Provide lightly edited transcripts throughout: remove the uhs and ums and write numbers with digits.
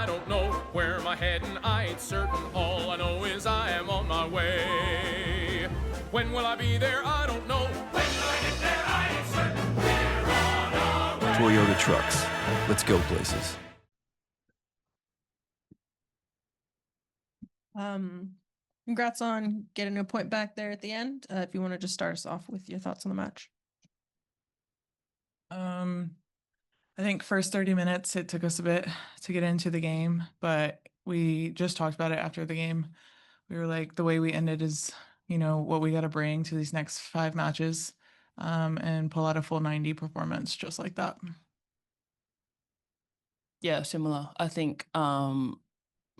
I don't know where my head and I ain't certain. All I know is I am on my way. When will I be there? I don't know. When will I get there? I ain't certain. We're on our way. Toyota Trucks. Let's go places. Congrats on getting a point back there at the end. If you want to just start us off with your thoughts on the match. I think first 30 minutes, it took us a bit to get into the game, but we just talked about it after the game. We were like, the way we ended is, you know, what we got to bring to these next 5 matches, and pull out a full 90 performance just like that. Yeah, similar. I think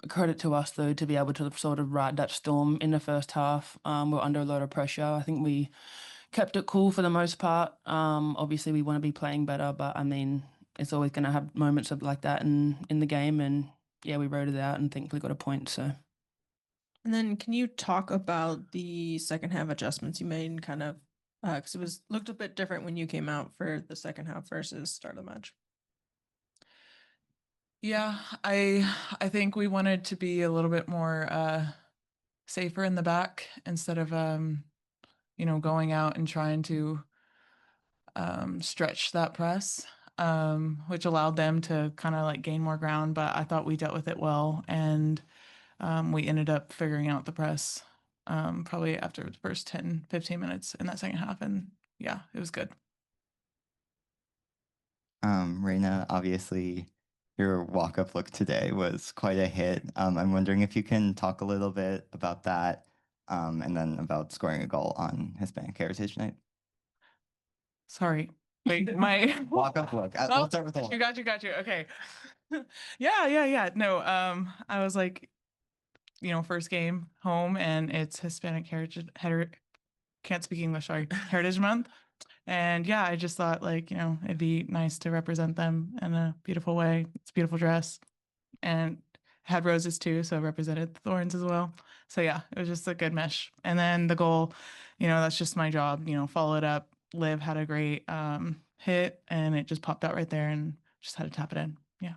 credit to us though to be able to sort of ride that storm in the first half. We're under a lot of pressure. I think we kept it cool for the most part. Obviously we want to be playing better, but I mean, it's always going to have moments of like that in the game, and yeah, we rode it out and thankfully got a point. So. And then can you talk about the second half adjustments you made and kind of, because it looked a bit different when you came out for the second half versus start of the match? Yeah, I think we wanted to be a little bit more safer in the back instead of you know, going out and trying to stretch that press, which allowed them to kind of like gain more ground. But I thought we dealt with it well, and we ended up figuring out the press probably after the first 10-15 minutes in that second half, and yeah, it was good. Reyna, obviously your walk-up look today was quite a hit. I'm wondering if you can talk a little bit about that, and then about scoring a goal on Hispanic Heritage Night. Sorry, wait, my walk-up look. Oh, We'll start with the walk. Got you. Okay. Yeah. No, I was like, you know, first game home, and it's Hispanic Heritage, can't speak English, sorry, Heritage Month. And yeah, I just thought, like, you know, it'd be nice to represent them in a beautiful way. It's a beautiful dress, and had roses too, so represented the Thorns as well. So yeah, it was just a good mesh. And then the goal, you know, that's just my job, you know, follow it up. Liv had a great hit, and it just popped out right there, and just had to tap it in. Yeah.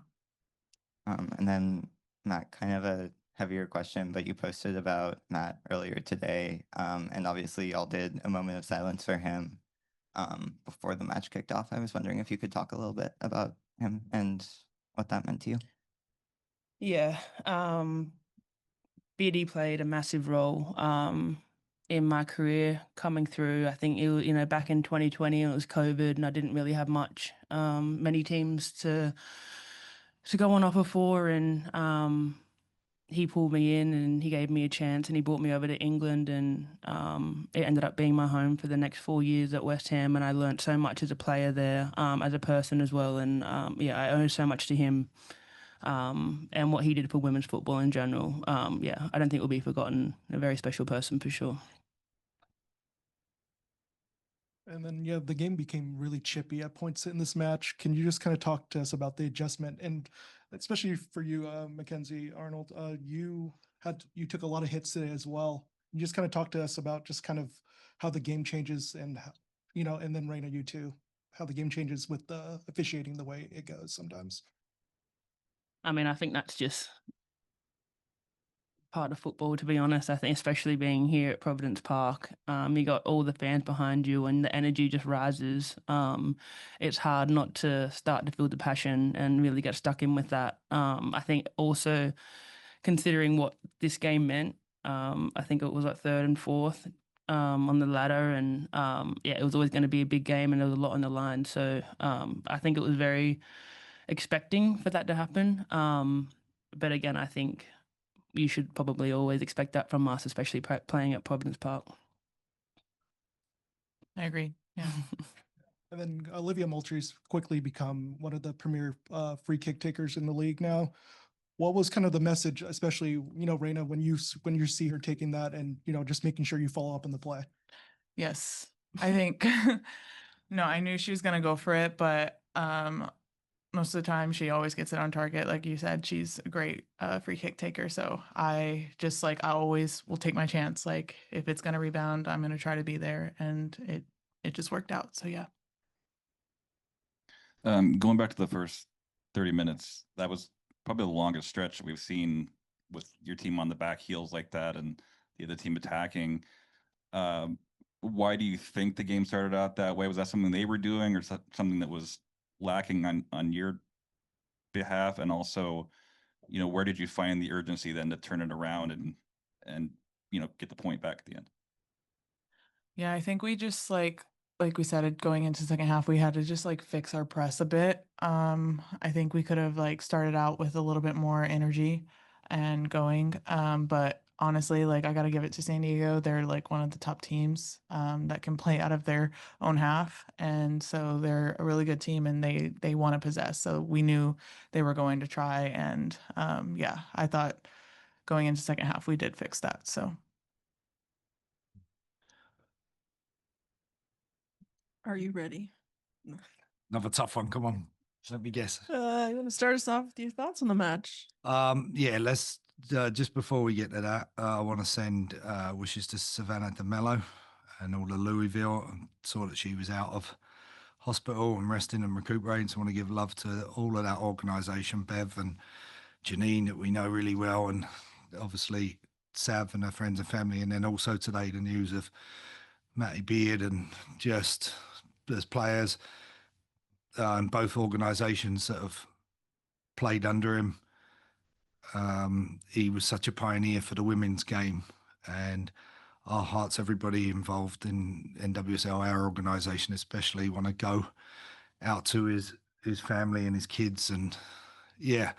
And then Matt, kind of a heavier question, but you posted about Matt earlier today, and obviously y'all did a moment of silence for him before the match kicked off. I was wondering if you could talk a little bit about him and what that meant to you. Yeah, BD played a massive role in my career coming through. I think it was, you know, back in 2020, it was COVID, and I didn't really have many teams to go on offer for, and he pulled me in and he gave me a chance, and he brought me over to England, and it ended up being my home for the next 4 years at West Ham, and I learned so much as a player there, as a person as well, and yeah, I owe so much to him. And what he did for women's football in general. Yeah, I don't think it will be forgotten. A very special person for sure. And then, yeah, the game became really chippy at points in this match. Can you just kind of talk to us about the adjustment, and especially for you, Mackenzie, Arnold, you took a lot of hits today as well. You just kind of talk to us about just kind of how the game changes, and how, you know, and then Reyna, you too, how the game changes with the officiating the way it goes sometimes. I mean, I think that's just part of football, to be honest. I think especially being here at Providence Park, you got all the fans behind you and the energy just rises. It's hard not to start to feel the passion and really get stuck in with that. I think also considering what this game meant, I think it was like third and fourth on the ladder, and yeah, it was always going to be a big game, and there was a lot on the line. So I think it was very expecting for that to happen. But again, I think you should probably always expect that from us, especially playing at Providence Park. I agree. Yeah. And then Olivia Moultrie's quickly become one of the premier free kick takers in the league now. What was kind of the message, especially, you know, Reyna, when you see her taking that, and, you know, just making sure you follow up in the play? Yes, I think, no, I knew she was going to go for it, but most of the time she always gets it on target. Like you said, she's a great free kick taker. So I just I always will take my chance. Like if it's going to rebound, I'm going to try to be there, and it just worked out. So yeah. Going back to the first 30 minutes, that was probably the longest stretch that we've seen with your team on the back heels like that and the other team attacking. Why do you think the game started out that way? Was that something they were doing or something that was lacking on your behalf? And also, you know, where did you find the urgency then to turn it around and you know, get the point back at the end? Yeah, I think we just like we said, going into second half, we had to just like fix our press a bit. I think we could have like started out with a little bit more energy and going. But honestly, like I got to give it to San Diego. They're like one of the top teams that can play out of their own half, and so they're a really good team, and they want to possess. So we knew they were going to try, and yeah, I thought going into second half we did fix that. So. Are you ready? Another tough one. Come on. Let me guess. You want to start us off with your thoughts on the match? Yeah, let's just before we get to that, I want to send wishes to Savannah DeMello and all of Louisville. I saw that she was out of hospital and resting and recuperating. So I want to give love to all of that organisation, Bev and Janine, that we know really well, and obviously Sav and her friends and family. And then also today, the news of Matty Beard and just there's players in both organisations that have played under him. He was such a pioneer for the women's game, and our hearts, everybody involved in NWSL, our organisation especially, want to go out to his family and his kids. And yeah,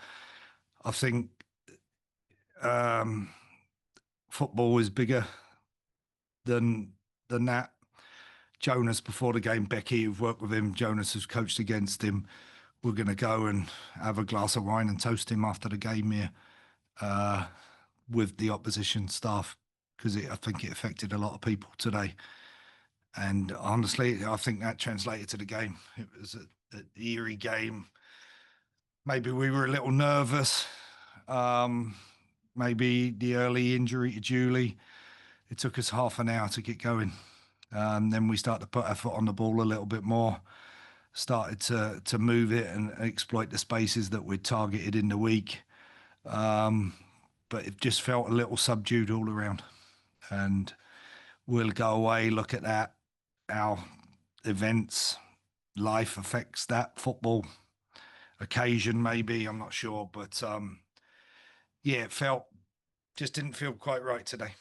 I think football is bigger than that. Jonas, before the game, Becky, who've worked with him, Jonas has coached against him. We're going to go and have a glass of wine and toast him after the game here with the opposition staff, because I think it affected a lot of people today. And honestly, I think that translated to the game. It was an eerie game. Maybe we were a little nervous. Maybe the early injury to Julie. It took us half an hour to get going. Then we started to put our foot on the ball a little bit more, started to move it and exploit the spaces that we'd targeted in the week. But it just felt a little subdued all around. And we'll go away, look at that. Our events, life affects that. Football occasion, maybe, I'm not sure. But yeah, it just didn't feel quite right today.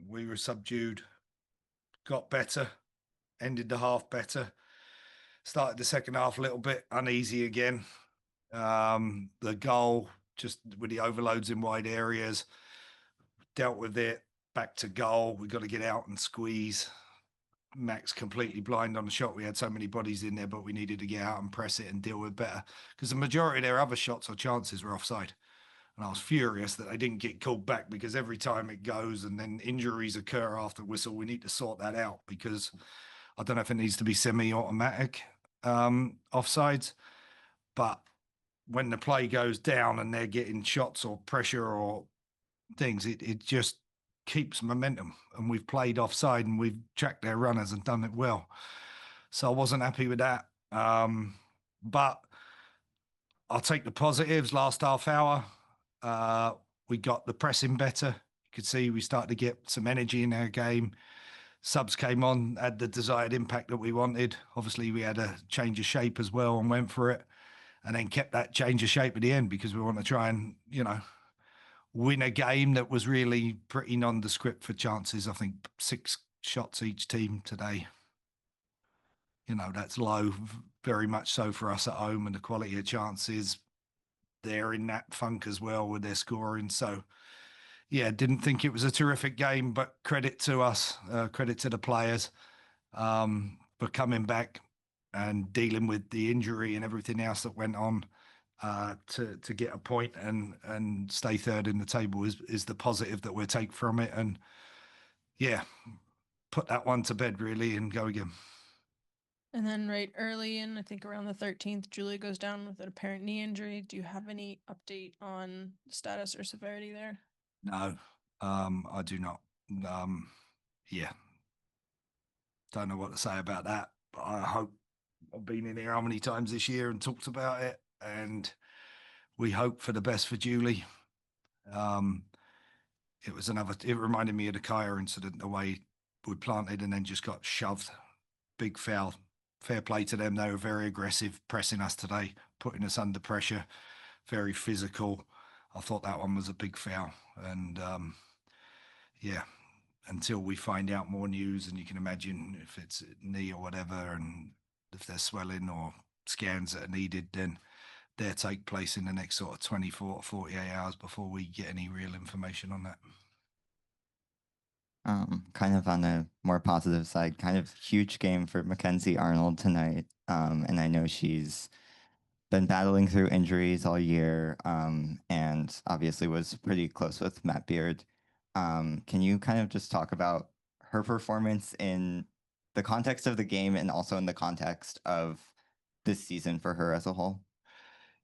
We were subdued. Got better, ended the half better, started the second half a little bit uneasy again. The goal, just with the overloads in wide areas, dealt with it, back to goal. We got to get out and squeeze. Max completely blind on the shot. We had so many bodies in there, but we needed to get out and press it and deal with better, because the majority of their other shots or chances were offside. And I was furious that they didn't get called back, because every time it goes and then injuries occur after whistle, we need to sort that out, because I don't know if it needs to be semi-automatic offsides, but when the play goes down and they're getting shots or pressure or things, it just keeps momentum. And we've played offside and we've tracked their runners and done it well. So I wasn't happy with that. But I'll take the positives. Last half hour, we got the pressing better. You could see we started to get some energy in our game. Subs came on, had the desired impact that we wanted. Obviously, we had a change of shape as well and went for it, and then kept that change of shape at the end, because we want to try and, you know, win a game that was really pretty nondescript for chances. I think 6 shots each team today. You know, that's low, very much so for us at home, and the quality of chances, they're in that funk as well with their scoring. So, yeah, didn't think it was a terrific game, but credit to us, credit to the players for coming back and dealing with the injury and everything else that went on to get a point and stay third in the table is the positive that we'll take from it. And yeah, put that one to bed really and go again. And then right early in, I think around the 13th, Julia goes down with an apparent knee injury. Do you have any update on status or severity there? No, I do not. Yeah, don't know what to say about that, but I hope. I've been in here how many times this year and talked about it, and we hope for the best for Julie. It reminded me of the Kaya incident, the way we planted and then just got shoved. Big foul. Fair play to them. They were very aggressive, pressing us today, putting us under pressure, very physical. I thought that one was a big foul. And yeah, until we find out more news, and you can imagine if it's knee or whatever, and if there's swelling or scans that are needed, then they'll take place in the next sort of 24 to 48 hours before we get any real information on that. Kind of on a more positive side, kind of huge game for Mackenzie Arnold tonight. And I know she's been battling through injuries all year, and obviously was pretty close with Matt Beard. Can you kind of just talk about her performance in the context of the game and also in the context of this season for her as a whole?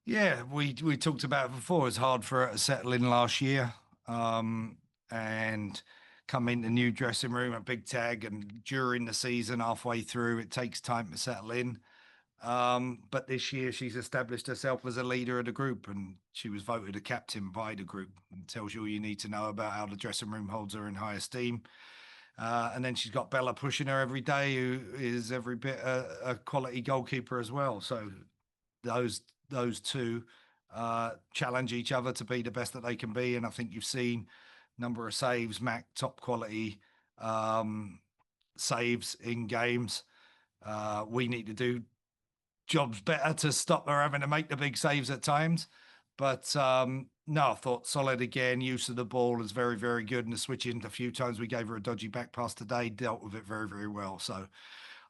Yeah, we talked about it before. It's hard for her to settle in last year, and come in the new dressing room, a big tag, and during the season, halfway through, it takes time to settle in. But this year, she's established herself as a leader of the group, and she was voted a captain by the group. And tells you all you need to know about how the dressing room holds her in high esteem. And then she's got Bella pushing her every day, who is every bit a quality goalkeeper as well. So those two challenge each other to be the best that they can be. And I think you've seen number of saves, Mac, top quality saves in games. We need to do jobs better to stop her having to make the big saves at times. But no, I thought solid again. Use of the ball is very, very good. And the switching, a few times we gave her a dodgy back pass today, dealt with it very, very well. So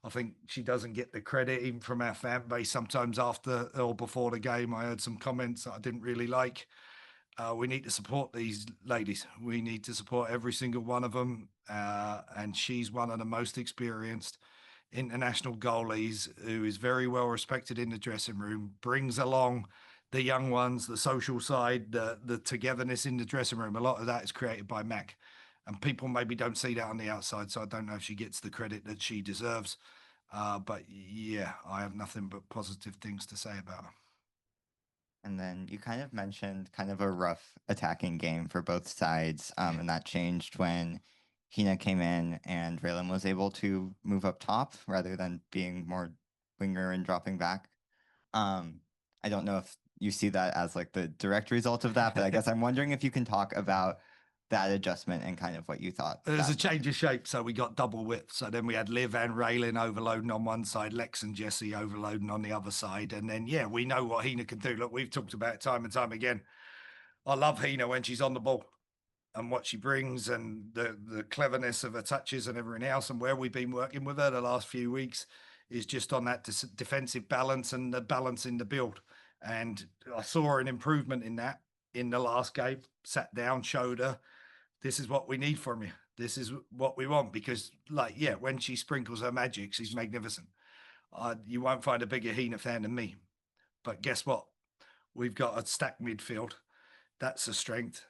I think she doesn't get the credit even from our fan base. Sometimes after or before the game, I heard some comments that I didn't really like. We need to support these ladies. We need to support every single one of them. And she's one of the most experienced international goalies, who is very well respected in the dressing room, brings along the young ones, the social side, the togetherness in the dressing room. A lot of that is created by Mac. And people maybe don't see that on the outside, so I don't know if she gets the credit that she deserves. But yeah, I have nothing but positive things to say about her. And then you kind of mentioned kind of a rough attacking game for both sides, and that changed when Hina came in and Raylan was able to move up top rather than being more winger and dropping back. I don't know if you see that as like the direct result of that, but I guess I'm wondering if you can talk about that adjustment and kind of what you thought. There's a change of shape, so we got double width. So then we had Liv and Raylan overloading on one side, Lex and Jesse overloading on the other side. And then, yeah, we know what Hina can do. Look, we've talked about it time and time again. I love Hina when she's on the ball and what she brings and the cleverness of her touches and everything else. And where we've been working with her the last few weeks is just on that defensive balance and the balance in the build. And I saw an improvement in that in the last game. Sat down, showed her, this is what we need from you. This is what we want. Because, like, yeah, when she sprinkles her magic, she's magnificent. You won't find a bigger Hina fan than me. But guess what? We've got a stacked midfield. That's a strength.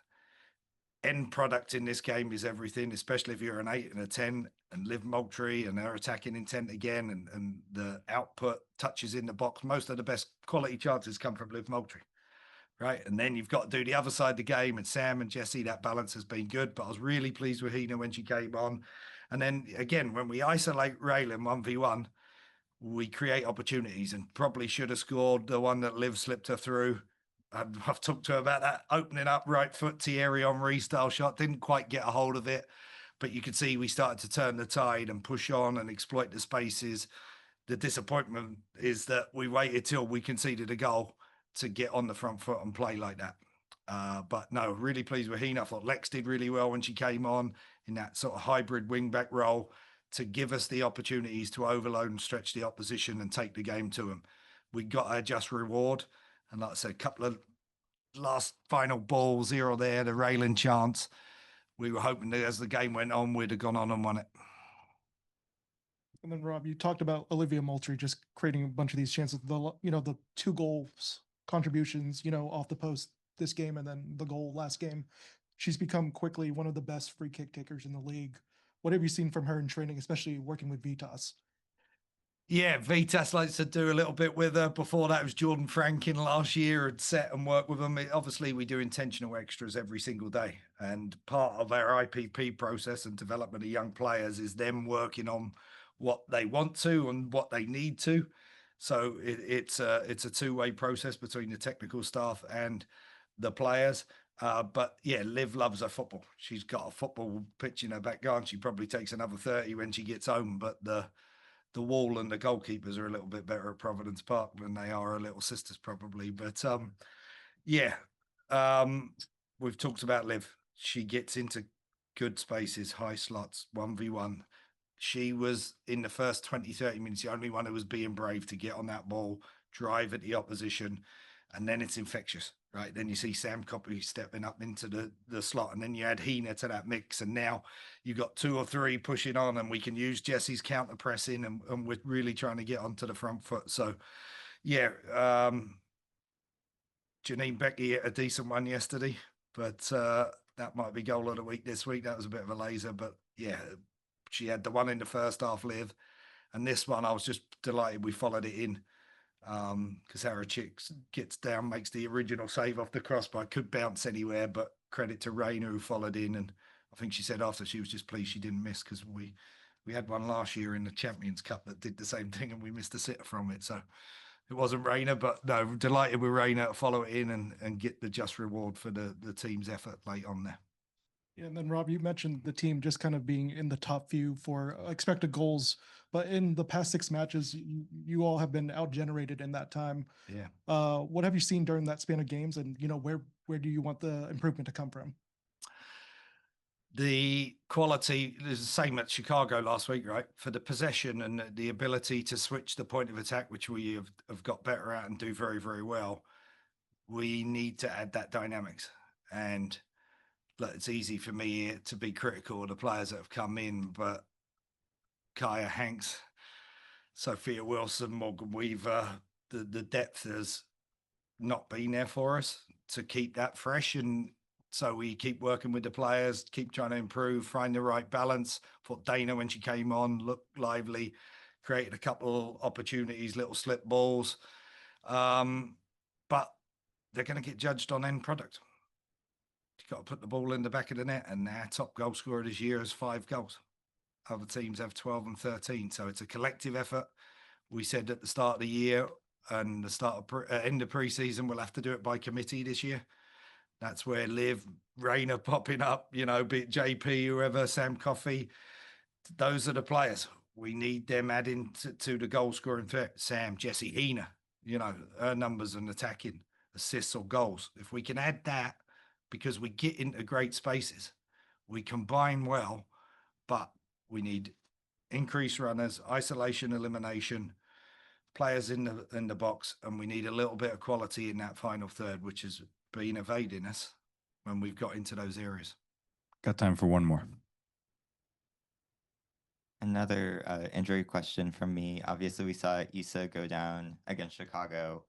End product in this game is everything, especially if you're an 8 and a 10 and Liv Moultrie and her attacking intent again and the output touches in the box. Most of the best quality chances come from Liv Moultrie. Right. And then you've got to do the other side of the game. And Sam and Jesse, that balance has been good. But I was really pleased with Hina when she came on. And then again, when we isolate Raylan 1v1, we create opportunities and probably should have scored the one that Liv slipped her through. I've talked to her about that opening up right foot Thierry Henry style shot. Didn't quite get a hold of it. But you could see we started to turn the tide and push on and exploit the spaces. The disappointment is that we waited till we conceded a goal to get on the front foot and play like that. But no, really pleased with Hina. I thought Lex did really well when she came on in that sort of hybrid wing-back role to give us the opportunities to overload and stretch the opposition and take the game to them. We got our just reward. And like I said, a couple of last final balls here or there, the Raylan chance. We were hoping that as the game went on, we'd have gone on and won it. And then Rob, you talked about Olivia Moultrie just creating a bunch of these chances. The 2 goals contributions, off the post this game and then the goal last game. She's become quickly one of the best free kick takers in the league. What have you seen from her in training, especially working with Vitas? Yeah, Vitas likes to do a little bit with her. Before that, it was Jordan Frankin last year had set and worked with them. Obviously, we do intentional extras every single day. And part of our IPP process and development of young players is them working on what they want to and what they need to. So it's a two-way process between the technical staff and the players. But yeah, Liv loves her football. She's got a football pitch in her back garden. She probably takes another 30 when she gets home, but the wall and the goalkeepers are a little bit better at Providence Park than they are her little sisters probably. But yeah, we've talked about Liv. She gets into good spaces, high slots, 1v1. She was in the first 20, 30 minutes, the only one who was being brave to get on that ball, drive at the opposition, and then it's infectious, right? Then you see Sam Copley stepping up into the slot, and then you add Reyna to that mix, and now you've got 2 or 3 pushing on, and we can use Jesse's counter pressing, and we're really trying to get onto the front foot. So, yeah, Janine Becky hit a decent one yesterday, but that might be goal of the week this week. That was a bit of a laser, but yeah, she had the one in the first half, Liv, and this one I was just delighted we followed it in. Because Sarah Chicks gets down, makes the original save off the crossbar, could bounce anywhere, but credit to Reyna who followed in. And I think she said after she was just pleased she didn't miss, because we had one last year in the Champions Cup that did the same thing and we missed a sitter from it. So it wasn't Reyna, but no, delighted with Reyna to follow it in and get the just reward for the team's effort late on there. Yeah, and then Rob, you mentioned the team just kind of being in the top few for expected goals, but in the past 6 matches, you all have been out-generated in that time. Yeah. What have you seen during that span of games, and where do you want the improvement to come from? The quality is the same at Chicago last week, right? For the possession and the ability to switch the point of attack, which we have got better at and do very, very well. We need to add that dynamics. And look, it's easy for me to be critical of the players that have come in, but Kaya Hanks, Sophia Wilson, Morgan Weaver, the depth has not been there for us to keep that fresh. And so we keep working with the players, keep trying to improve, find the right balance. Thought Dana, when she came on, looked lively, created a couple opportunities, little slip balls. But they're going to get judged on end product. You've got to put the ball in the back of the net, and our top goal scorer this year has 5 goals. Other teams have 12 and 13. So it's a collective effort. We said at the start of the year and the start of end of preseason, we'll have to do it by committee this year. That's where Liv, Reyna popping up, be it JP, whoever, Sam Coffey. Those are the players. We need them adding to the goal scoring threat. Sam, Jesse, Reyna, her numbers and attacking, assists or goals. If we can add that, because we get into great spaces, we combine well, but we need increased runners, isolation, elimination, players in the box, and we need a little bit of quality in that final third, which has been evading us when we've got into those areas. Got time for one more. Another injury question from me. Obviously, we saw Issa go down against Chicago,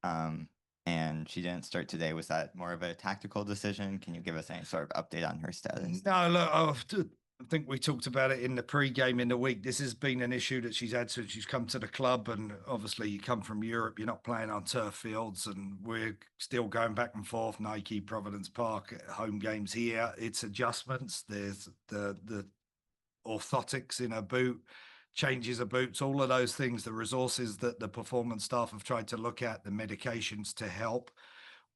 and she didn't start today. Was that more of a tactical decision? Can you give us any sort of update on her status? No, look, I think we talked about it in the pre-game in the week. This has been an issue that she's had since she's come to the club. And obviously you come from Europe, you're not playing on turf fields, and we're still going back and forth, Nike, Providence Park, home games here. It's adjustments. There's the orthotics in her boot, changes of boots, all of those things, the resources that the performance staff have tried to look at, the medications to help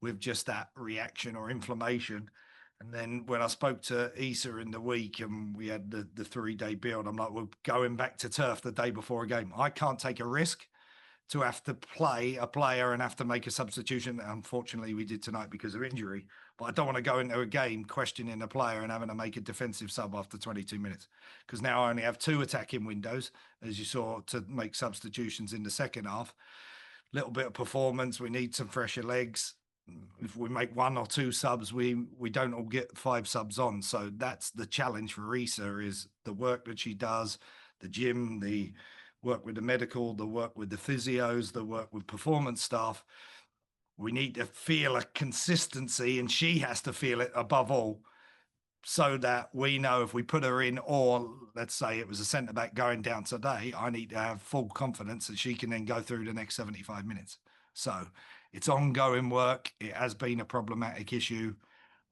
with just that reaction or inflammation. And then when I spoke to Issa in the week and we had the 3-day build, I'm like, we're going back to turf the day before a game. I can't take a risk to have to play a player and have to make a substitution. Unfortunately, we did tonight because of injury. But I don't want to go into a game questioning a player and having to make a defensive sub after 22 minutes. Because now I only have 2 attacking windows, as you saw, to make substitutions in the second half. Little bit of performance. We need some fresher legs. If we make 1 or 2 subs, we don't all get 5 subs on. So that's the challenge for Risa, is the work that she does, the gym, the work with the medical, the work with the physios, the work with performance staff. We need to feel a consistency, and she has to feel it above all. so that we know if we put her in, or let's say it was a centre back going down today, I need to have full confidence that she can then go through the next 75 minutes. So it's ongoing work. It has been a problematic issue.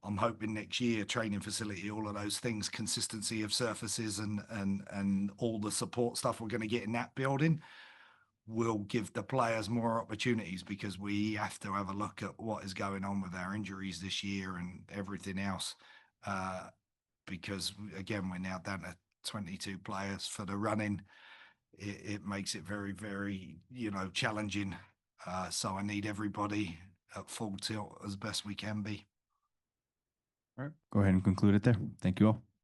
I'm hoping next year, training facility, all of those things, consistency of surfaces and all the support stuff we're going to get in that building will give the players more opportunities, because we have to have a look at what is going on with our injuries this year and everything else. Because again, we're now down to 22 players for the running. It makes it very, very, challenging. So I need everybody at full tilt as best we can be. All right, go ahead and conclude it there. Thank you all.